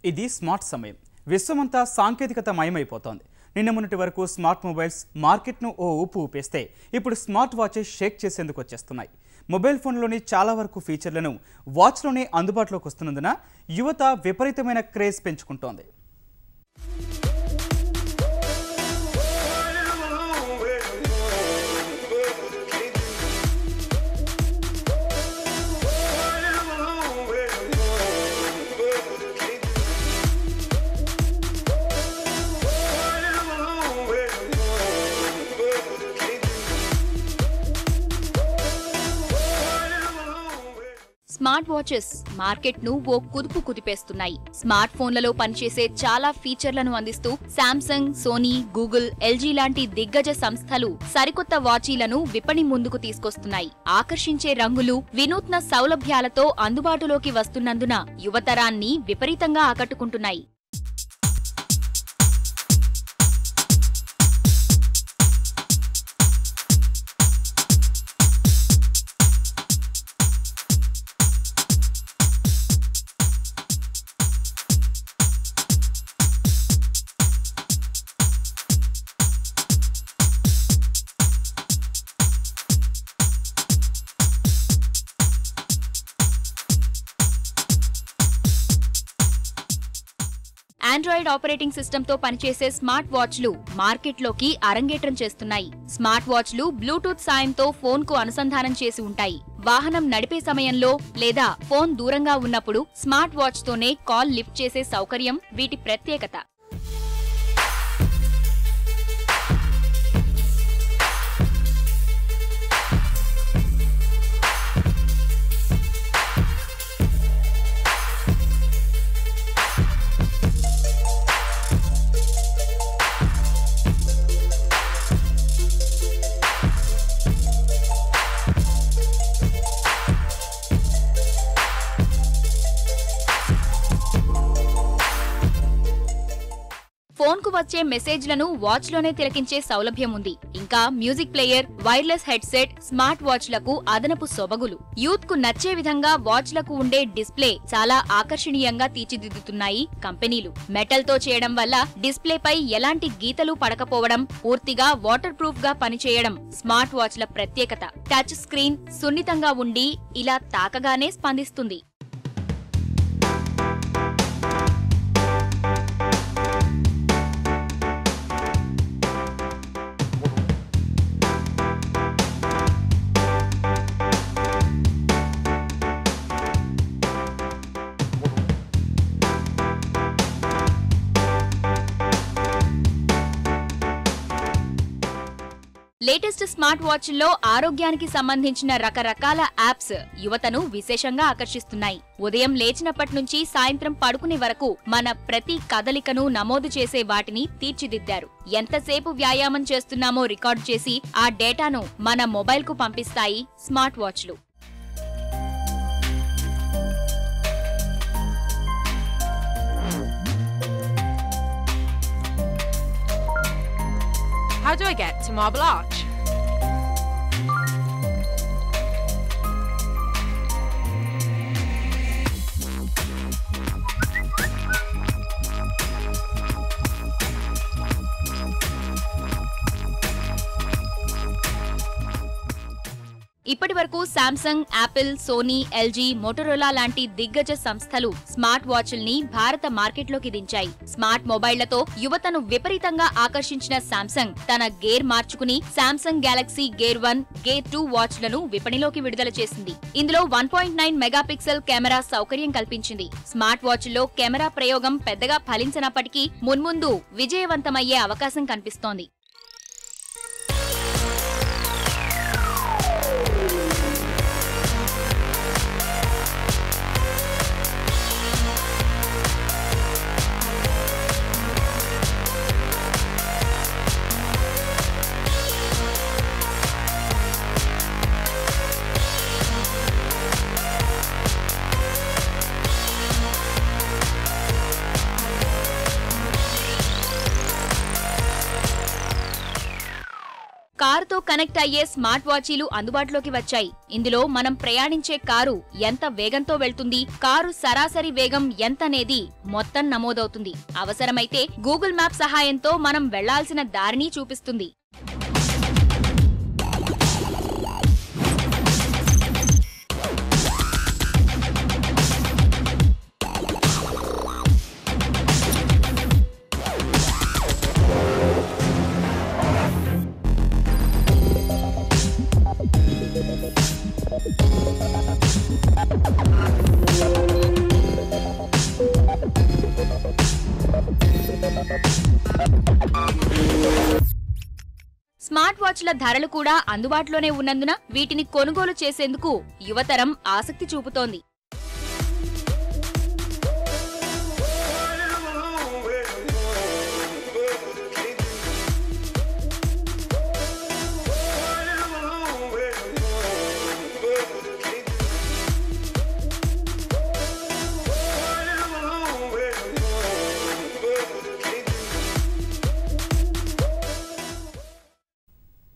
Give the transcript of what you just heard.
ఇది స్మార్ట్ సమయం. విశ్వమంతా సాంకేతికత మయమైపోతోంది. నిన్న మొన్నటి వరకు స్మార్ట్ మొబైల్స్ మార్కెట్ను ఓ ఊపు ఊపేస్తే ఇప్పుడు స్మార్ట్ వాచెస్ షేక్ చేసేందుకు వచ్చేస్తున్నాయి. మొబైల్ ఫోన్లోని చాలా వరకు ఫీచర్లను వాచ్లోనే అందుబాటులోకి వస్తున్నందున యువత విపరీతమైన క్రేజ్ పెంచుకుంటోంది. స్మార్ట్ వాచెస్ మార్కెట్ ను ఓ కుదుపు కుదిపేస్తున్నాయి. స్మార్ట్ ఫోన్లలో పనిచేసే చాలా ఫీచర్లను అందిస్తూ శాంసంగ్, సోనీ, గూగుల్, ఎల్జీ లాంటి దిగ్గజ సంస్థలు సరికొత్త వాచీలను విపణి ముందుకు తీసుకొస్తున్నాయి. ఆకర్షించే రంగులు, వినూత్న సౌలభ్యాలతో అందుబాటులోకి వస్తున్నందున యువతరాన్ని విపరీతంగా ఆకట్టుకుంటున్నాయి. ఆండ్రాయిడ్ ఆపరేటింగ్ సిస్టమ్ తో పనిచేసే స్మార్ట్ వాచ్లు మార్కెట్లోకి అరంగేట్రం చేస్తున్నాయి. స్మార్ట్ వాచ్లు బ్లూటూత్ సాయంతో ఫోన్ కు అనుసంధానం చేసి ఉంటాయి. వాహనం నడిపే సమయంలో లేదా ఫోన్ దూరంగా ఉన్నప్పుడు స్మార్ట్ వాచ్ తోనే కాల్ లిఫ్ట్ చేసే సౌకర్యం వీటి ప్రత్యేకత. ఫోన్ కు వచ్చే మెసేజ్లను వాచ్ లోనే తిలకించే సౌలభ్యం ఉంది. ఇంకా music player, wireless headset smart వాచ్లకు అదనపు సొబగులు. యూత్ కు నచ్చే విధంగా వాచ్లకు ఉండే డిస్ప్లే చాలా ఆకర్షణీయంగా తీర్చిదిద్దుతున్నాయి కంపెనీలు. మెటల్ తో చేయడం వల్ల డిస్ప్లేపై ఎలాంటి గీతలు పడకపోవడం, పూర్తిగా వాటర్ ప్రూఫ్ గా పనిచేయడం స్మార్ట్ వాచ్ల ప్రత్యేకత. టచ్ స్క్రీన్ సున్నితంగా ఉండి ఇలా తాకగానే స్పందిస్తుంది. లేటెస్ట్ స్మార్ట్ వాచ్ల్లో ఆరోగ్యానికి సంబంధించిన రకరకాల యాప్స్ యువతను విశేషంగా ఆకర్షిస్తున్నాయి. ఉదయం లేచినప్పటి నుంచి సాయంత్రం పడుకునే వరకు మన ప్రతి కదలికను నమోదు చేసే వాటిని తీర్చిదిద్దారు. ఎంతసేపు వ్యాయామం చేస్తున్నామో రికార్డు చేసి ఆ డేటాను మన మొబైల్ కు పంపిస్తాయి స్మార్ట్ వాచ్లు. How do I get to Marble Arch? ఇప్పటి వరకు Samsung, Apple, Sony, LG, Motorola లాంటి దిగ్గజ సంస్థలు స్మార్ట్ వాచ్ల్ని భారత మార్కెట్లోకి దించాయి. స్మార్ట్ మొబైళ్లతో యువతను విపరీతంగా ఆకర్షించిన శాంసంగ్ తన గేర్ మార్చుకుని శాంసంగ్ గ్యాలక్సీ గేర్ 1, గేర్ 2 వాచ్లను విపణిలోకి విడుదల చేసింది. ఇందులో 1.9 మెగాపిక్సెల్ కెమెరా సౌకర్యం కల్పించింది. స్మార్ట్ వాచ్ల్లో కెమెరా ప్రయోగం పెద్దగా ఫలించనప్పటికీ మున్ముందు విజయవంతమయ్యే అవకాశం కనిపిస్తోంది. కారుతో కనెక్ట్ అయ్యే స్మార్ట్ వాచీలు అందుబాటులోకి వచ్చాయి. ఇందులో మనం ప్రయాణించే కారు ఎంత వేగంతో వెళ్తుంది, కారు సరాసరి వేగం ఎంతనేది మొత్తం నమోదవుతుంది. అవసరమైతే గూగుల్ మ్యాప్ సహాయంతో మనం వెళ్లాల్సిన దారిని చూపిస్తుంది. స్మార్ట్ వాచ్ల ధరలు కూడా అందుబాటులోనే ఉన్నందున వీటిని కొనుగోలు చేసేందుకు యువతరం ఆసక్తి చూపుతోంది.